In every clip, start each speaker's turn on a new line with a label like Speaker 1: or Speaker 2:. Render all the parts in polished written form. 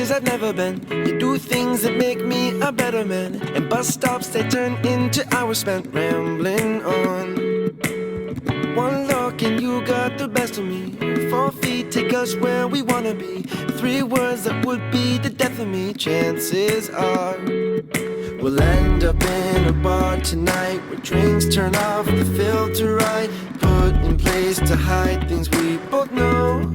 Speaker 1: places I've never been. You do things that make me a better man, and bus stops they turn into hours spent rambling on. One look and you got the best of me. 4 feet take us where we wanna be. 3 words that would be the death of me. Chances are we'll end up in a bar tonight, where drinks turn off, the filter right, put in place to hide things we both know.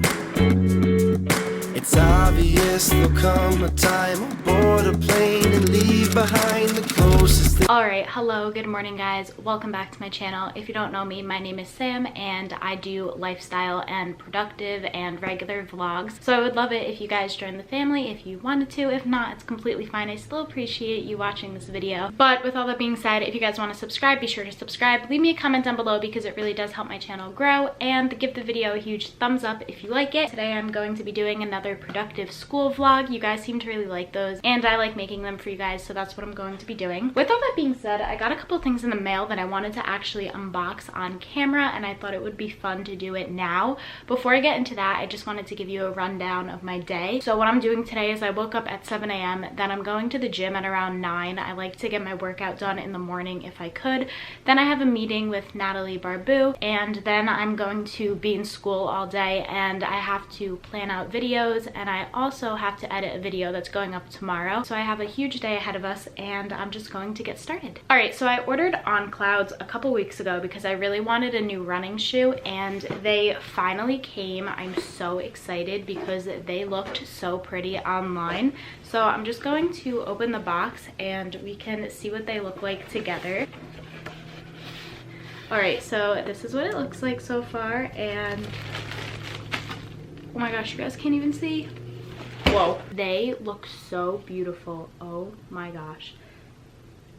Speaker 1: It's obvious there'll come a time I'll board a plane and leave behind the closest thing.
Speaker 2: Alright, hello, good morning guys. Welcome back to my channel. If you don't know me, my name is Sam and I do lifestyle and productive and regular vlogs. So I would love it if you guys join the family if you wanted to. If not, it's completely fine. I still appreciate you watching this video. But with all that being said, if you guys want to subscribe, be sure to subscribe. Leave me a comment down below because it really does help my channel grow, and give the video a huge thumbs up if you like it. Today I'm going to be doing another productive school vlog. You guys seem to really like those and I like making them for you guys, so that's what I'm going to be doing. With all that being said, I got a couple things in the mail that I wanted to actually unbox on camera, and I thought it would be fun to do it now. Before I get into that, I just wanted to give you a rundown of my day. So what I'm doing today is I woke up at 7 a.m. then I'm going to the gym at around 9. I like to get my workout done in the morning if I could. Then I have a meeting with Natalie Barbu, and then I'm going to be in school all day and I have to plan out videos, and I also have to edit a video that's going up tomorrow. So I have a huge day ahead of us and I'm just going to get started. All right, so I ordered onclouds a couple weeks ago because I really wanted a new running shoe, and they finally came. I'm so excited because they looked so pretty online. So I'm just going to open the box and we can see what they look like together. All right, so this is what it looks like so far, and oh my gosh, you guys can't even see. Whoa, they look so beautiful. Oh my gosh.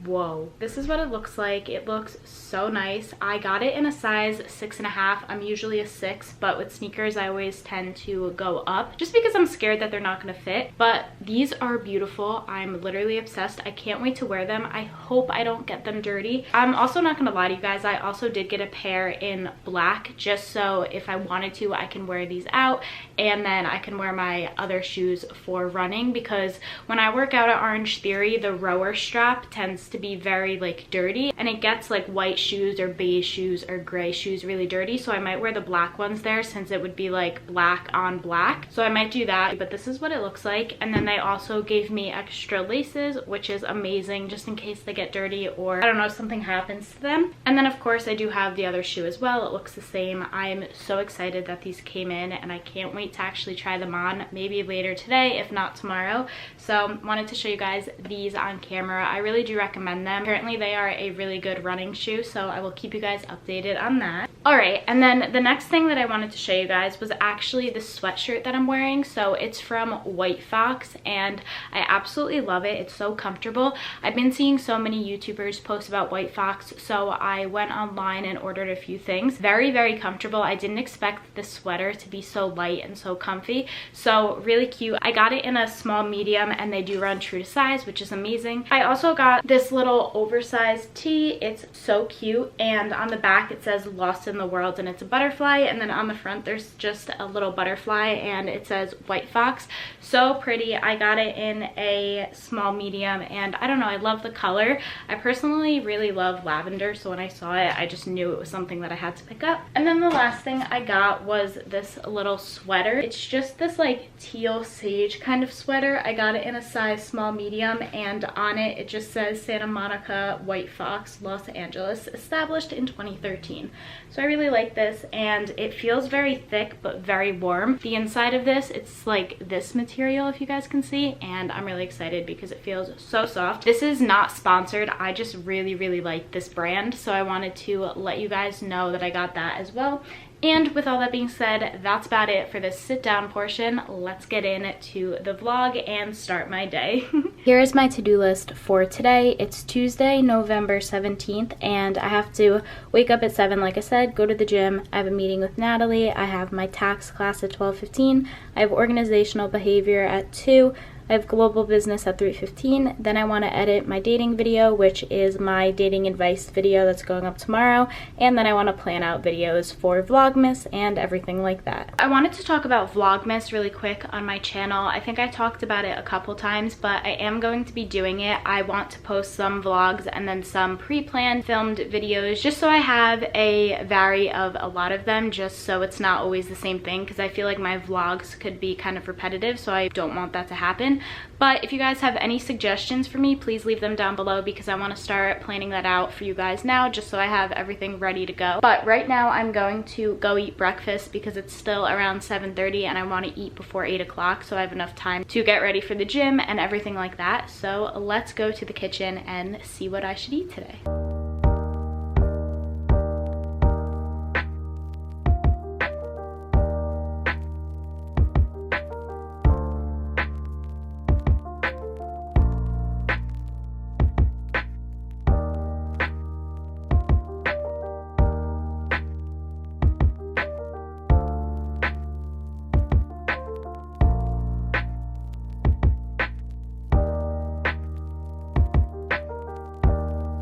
Speaker 2: Whoa, this is what it looks like. It looks so nice. I got it in a size 6.5. I'm usually a 6, but with sneakers I always tend to go up just because I'm scared that they're not going to fit. But these are beautiful. I'm literally obsessed. I can't wait to wear them. I hope I don't get them dirty. I'm also not going to lie to you guys, I also did get a pair in black just so if I wanted to I can wear these out, and then I can wear my other shoes for running, because when I work out at Orange Theory, the rower strap tends to be very like dirty, and it gets like white shoes or beige shoes or gray shoes really dirty. So I might wear the black ones there since it would be like black on black. So I might do that. But this is what it looks like. And then they also gave me extra laces, which is amazing just in case they get dirty or I don't know, something happens to them. And then of course I do have the other shoe as well. It looks the same. I'm so excited that these came in and I can't wait to actually try them on, maybe later today if not tomorrow. So wanted to show you guys these on camera. I really do recommend them. Apparently they are a really good running shoe, so I will keep you guys updated on that. All right, and then the next thing that I wanted to show you guys was actually this sweatshirt that I'm wearing. So it's from White Fox and I absolutely love it. It's so comfortable. I've been seeing so many YouTubers post about White Fox, so I went online and ordered a few things. Very, very comfortable. I didn't expect this sweater to be so light and so comfy, so really cute. I got it in a small medium and they do run true to size, which is amazing. I also got this little oversized tee. It's so cute, and on the back it says Lost in the World and it's a butterfly, and then on the front there's just a little butterfly and it says White Fox. So pretty. I got it in a small medium and I don't know, I love the color. I personally really love lavender, so when I saw it I just knew it was something that I had to pick up. And then the last thing I got was this little sweater. It's just this like teal sage kind of sweater. I got it in a size small medium, and on it it just says Santa Monica, White Fox, Los Angeles, established in 2013. So I really like this, and it feels very thick but very warm. The inside of this, it's like this material if you guys can see, and I'm really excited because it feels so soft. This is not sponsored. I just really like this brand, so I wanted to let you guys know that I got that as well. And with all that being said, that's about it for this sit down portion. Let's get into the vlog and start my day. Here is my to-do list for today. It's Tuesday, November 17th, and I have to wake up at 7, like I said, go to the gym. I have a meeting with Natalie. I have my tax class at 12:15. I have organizational behavior at 2. I have global business at 3:15. Then I want to edit my dating video, which is my dating advice video that's going up tomorrow. And then I want to plan out videos for Vlogmas and everything like that. I wanted to talk about Vlogmas really quick on my channel. I think I talked about it a couple times, but I am going to be doing it. I want to post some vlogs and then some pre-planned filmed videos, just so I have a vary of a lot of them, just so it's not always the same thing, because I feel like my vlogs could be kind of repetitive, so I don't want that to happen. But if you guys have any suggestions for me, please leave them down below, because I want to start planning that out for you guys now, just so I have everything ready to go. But right now I'm going to go eat breakfast because it's still around 7:30 and I want to eat before 8 o'clock, so I have enough time to get ready for the gym and everything like that. So let's go to the kitchen and see what I should eat today.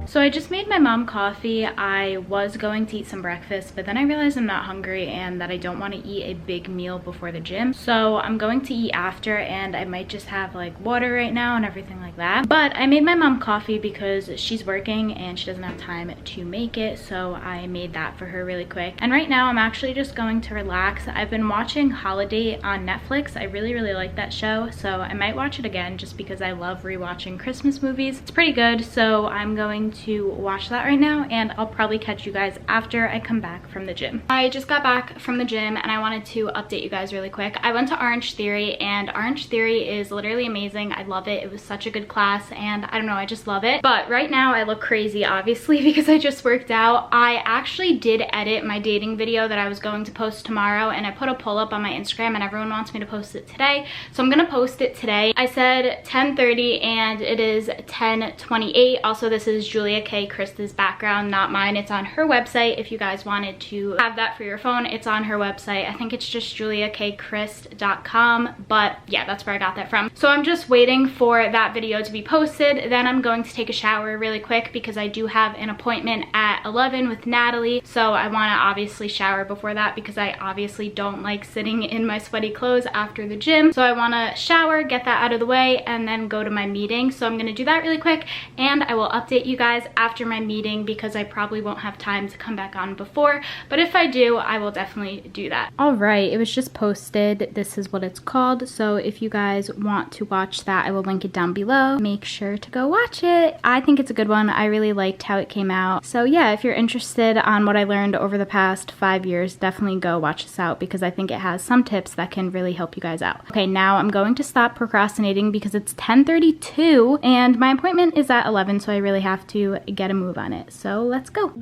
Speaker 2: So I just made my mom coffee. I was going to eat some breakfast, but then I realized I'm not hungry and that I don't want to eat a big meal before the gym. So I'm going to eat after, and I might just have like water right now and everything like that. But I made my mom coffee because she's working and she doesn't have time to make it. So I made that for her really quick. And right now I'm actually just going to relax. I've been watching Holiday on Netflix. I really like that show. So I might watch it again just because I love rewatching Christmas movies. It's pretty good. So I'm going to watch that right now, and I'll probably catch you guys after I come back from the gym. I just got back from the gym and I wanted to update you guys really quick. I went to Orange Theory, and Orange Theory is literally amazing. I love it. It was such a good class, and I don't know, I just love it. But right now I look crazy, obviously, because I just worked out. I actually did edit my dating video that I was going to post tomorrow, and I put a poll up on my Instagram and everyone wants me to post it today, so I'm gonna post it today. I said 10:30 and it is 10:28. Also, this is Julia K. Krista's background, not mine. It's on her website. If you guys wanted to have that for your phone, it's on her website. I think it's just juliakkrist.com, but yeah, that's where I got that from. So I'm just waiting for that video to be posted. Then I'm going to take a shower really quick because I do have an appointment at 11 with Natalie. So I want to obviously shower before that because I obviously don't like sitting in my sweaty clothes after the gym. So I want to shower, get that out of the way, and then go to my meeting. So I'm going to do that really quick, and I will update you guys after my meeting because I probably won't have time to come back on before, but if I do, I will definitely do that. All right, it was just posted. This is what it's called, so if you guys want to watch that, I will link it down below. Make sure to go watch it. I think it's a good one. I really liked how it came out. So yeah, if you're interested on what I learned over the past 5 years, definitely go watch this out because I think it has some tips that can really help you guys out. Okay, now I'm going to stop procrastinating because it's 10:32 and my appointment is at 11, so I really have to get a move on it. So let's go.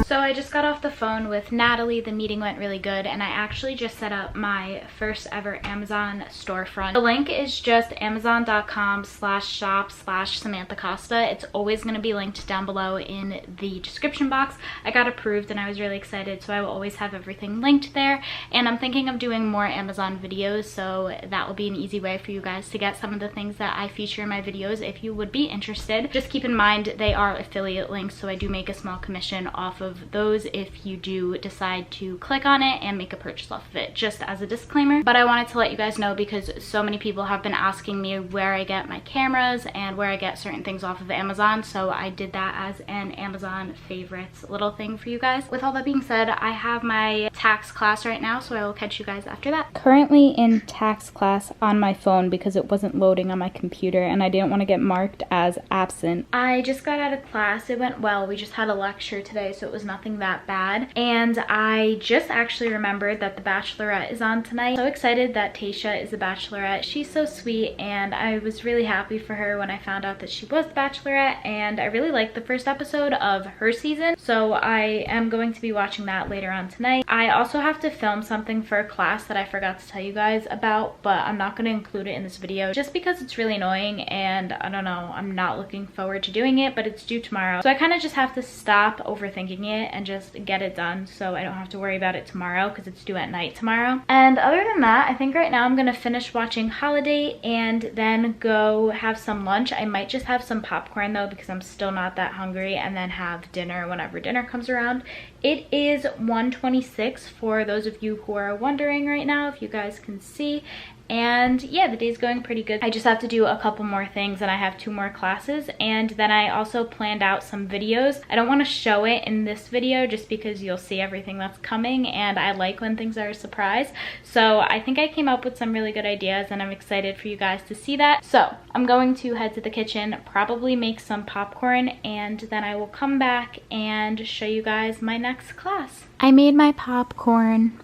Speaker 2: So I just got off the phone with Natalie. The meeting went really good, and I actually just set up my first ever Amazon storefront. The link is just amazon.com/shop/Samantha Costa. It's always going to be linked down below in the description box. I got approved and I was really excited, so I will always have everything linked there. And I'm thinking of doing more Amazon videos, so that will be an easy way for you guys to get some of the things that I feature in my videos if you would be interested. Just keep in mind they are affiliate links, so I do make a small commission off of those if you do decide to click on it and make a purchase off of it, just as a disclaimer. But I wanted to let you guys know because so many people have been asking me where I get my cameras and where I get certain things off of Amazon, so I did that as an Amazon favorites little thing for you guys. With all that being said, I have my tax class right now, so I will catch you guys after that. Currently in tax class on my phone because it wasn't loading on my computer and I didn't want to get marked as absent. I just got out of class. It went well. We just had a lecture today, so it was nothing nothing that bad. And I just actually remembered that The Bachelorette is on tonight. So excited that Tayshia is a Bachelorette. She's so sweet, and I was really happy for her when I found out that she was the Bachelorette, and I really liked the first episode of her season, so I am going to be watching that later on tonight. I also have to film something for a class that I forgot to tell you guys about, but I'm not going to include it in this video just because it's really annoying, and I don't know, I'm not looking forward to doing it, but it's due tomorrow. So I kind of just have to stop overthinking it and just get it done so I don't have to worry about it tomorrow because it's due at night tomorrow. And other than that, I think right now I'm going to finish watching Holiday and then go have some lunch. I might just have some popcorn though because I'm still not that hungry, and then have dinner whenever dinner comes around. It is 1:26 for those of you who are wondering right now, if you guys can see. And yeah, the day's going pretty good. I just have to do a couple more things, and I have 2 more classes, and then I also planned out some videos. I don't want to show it in this video just because you'll see everything that's coming, and I like when things are a surprise. So I think I came up with some really good ideas, and I'm excited for you guys to see that. So I'm going to head to the kitchen, probably make some popcorn, and then I will come back and show you guys my next class. I made my popcorn.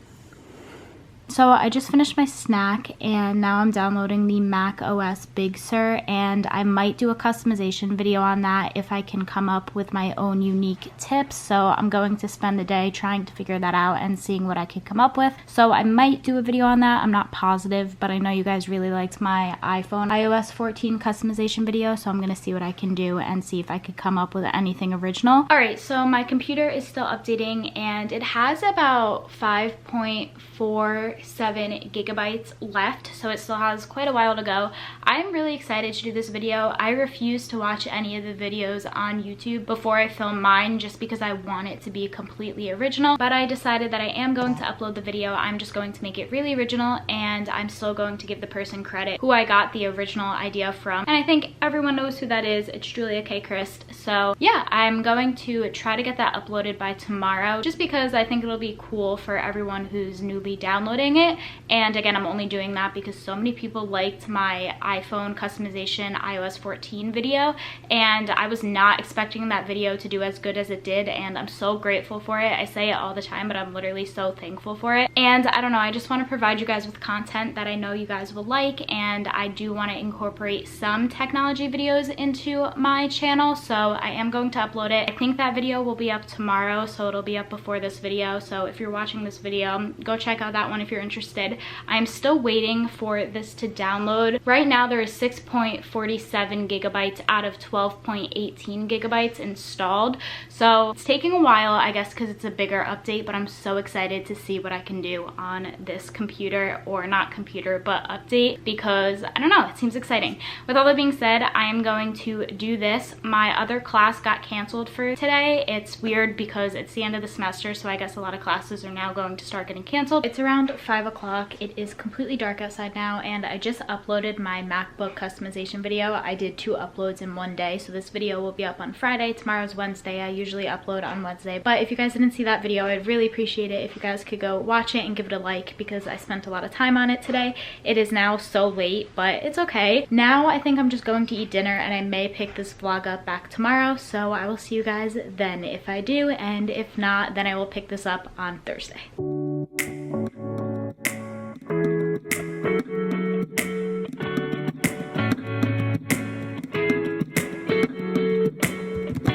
Speaker 2: So I just finished my snack, and now I'm downloading the Mac OS Big Sur, and I might do a customization video on that if I can come up with my own unique tips. So I'm going to spend the day trying to figure that out and seeing what I could come up with. So I might do a video on that. I'm not positive, but I know you guys really liked my iPhone iOS 14 customization video, so I'm going to see what I can do and see if I could come up with anything original. Alright, so my computer is still updating, and it has about 5.47 gigabytes left, so it still has quite a while to go. I'm really excited to do this video. I refuse to watch any of the videos on YouTube before I film mine just because I want it to be completely original, but I decided that I am going to upload the video. I'm just going to make it really original, and I'm still going to give the person credit who I got the original idea from, and I think everyone knows who that is. It's Julia K. Christ. So yeah, I'm going to try to get that uploaded by tomorrow just because I think it'll be cool for everyone who's newly downloading it. And again, I'm only doing that because so many people liked my iPhone customization iOS 14 video, and I was not expecting that video to do as good as it did, and I'm so grateful for it. I say it all the time, but I'm literally so thankful for it. And I don't know, I just want to provide you guys with content that I know you guys will like, and I do want to incorporate some technology videos into my channel, so I am going to upload it. I think that video will be up tomorrow, so it'll be up before this video. So if you're watching this video, go check out that one if you're interested. I'm still waiting for this to download. Right now there is 6.47 gigabytes out of 12.18 gigabytes installed, so it's taking a while, I guess, because it's a bigger update, but I'm so excited to see what I can do on this computer, or not computer, but update, because I don't know, it seems exciting. With all that being said, I am going to do this. My other class got canceled for today. It's weird because it's the end of the semester, so I guess a lot of classes are now going to start getting canceled. It's around 5 o'clock. It is completely dark outside now, and I just uploaded my MacBook customization video. I did 2 uploads in one day, so this video will be up on Friday. Tomorrow's Wednesday. I usually upload on Wednesday, but if you guys didn't see that video, I'd really appreciate it if you guys could go watch it and give it a like, because I spent a lot of time on it today. It is now so late, but it's okay. Now I think I'm just going to eat dinner, and I may pick this vlog up back tomorrow, so I will see you guys then if I do, and if not, then I will pick this up on Thursday.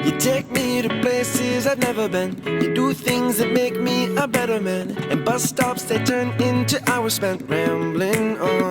Speaker 1: You take me to places I've never been. You do things that make me a better man. And bus stops, they turn into hours spent rambling on.